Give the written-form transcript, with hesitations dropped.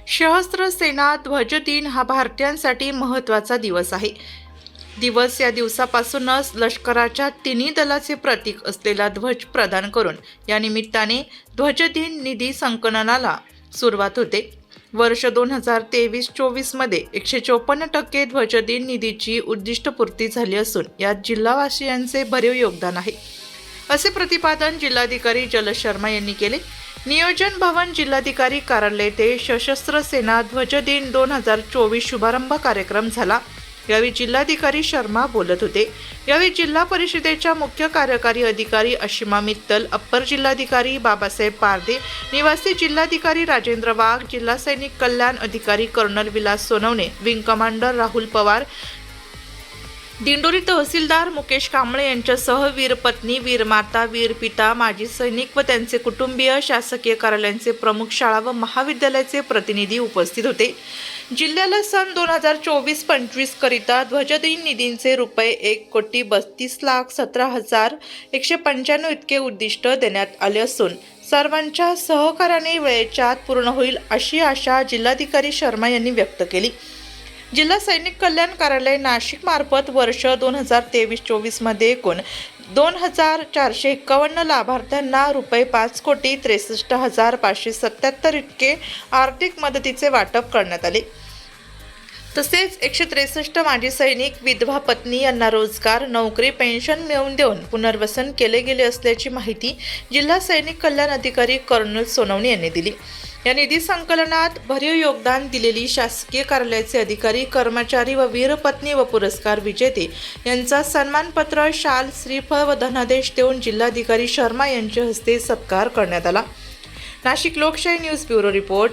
सशस्त्र सेना ध्वज दिन हा भारतीयांसाठी महत्त्वाचा दिवस आहे. या दिवसापासूनच लष्कराच्या तिन्ही दलाचे प्रतीक असलेला ध्वज प्रदान करून या निमित्ताने ध्वज दिन निधी संकलनाला सुरुवात होते. वर्ष 2023-24 मध्ये 154% ध्वज दिन निधीची उद्दिष्टपूर्ती झाली असून यात जिल्हावासियांचे भरीव योगदान आहे, असे प्रतिपादन जिल्हाधिकारी जलज शर्मा यांनी केले. नियोजन भवन जिल्हाधिकारी कार्यालय ते सशस्त्र सेना ध्वज दिन 2024 शुभारंभ कार्यक्रम झाला. यावेळी जिल्हाधिकारी शर्मा बोलत होते. यावेळी जिल्हा परिषदेच्या मुख्य कार्यकारी अधिकारी अशिमा मित्तल, अप्पर जिल्हाधिकारी बाबासाहेब पारदे, निवासी जिल्हाधिकारी राजेंद्र वाघ, जिल्हा सैनिक कल्याण अधिकारी colonel Vilas Sonawane, wing commander Rahul Pawar, Dindori तहसीलदार मुकेश कांबळे यांच्यासह वीरपत्नी, वीरमाता, वीरपिता, माजी सैनिक व त्यांचे कुटुंबीय, शासकीय कार्यालयांचे प्रमुख, शाळा व महाविद्यालयाचे प्रतिनिधी उपस्थित होते. जिल्ह्याला सन 2024-25 करिता ध्वजदिन निधीचे ₹1,32,17,195 इतके उद्दिष्ट देण्यात आले असून सर्वांच्या सहकार्याने वेळेच्या आत पूर्ण होईल अशी आशा जिल्हाधिकारी शर्मा यांनी व्यक्त केली. जिल्हा सैनिक कल्याण कार्यालय नाशिक मार्फत वर्ष 2023-24 मध्ये एकूण 2,451 लाभार्थ्यांना ₹5,63,577 इतके आर्थिक मदतीचे वाटप करण्यात आले. तसेच 163 माजी सैनिक, विधवा पत्नी यांना रोजगार, नोकरी, पेन्शन मिळवून देऊन पुनर्वसन केले गेले असल्याची माहिती जिल्हा सैनिक कल्याण अधिकारी कर्नल सोनवणे यांनी दिली. या निधी संकलनात भरीव योगदान दिलेली शासकीय कार्यालयाचे अधिकारी, कर्मचारी व वीरपत्नी व पुरस्कार विजेते यांचा सन्मानपत्र, शाल, श्रीफळ व धनादेश देऊन जिल्हाधिकारी शर्मा यांच्या हस्ते सत्कार करण्यात आला. नाशिक लोकशाही न्यूज ब्युरो रिपोर्ट.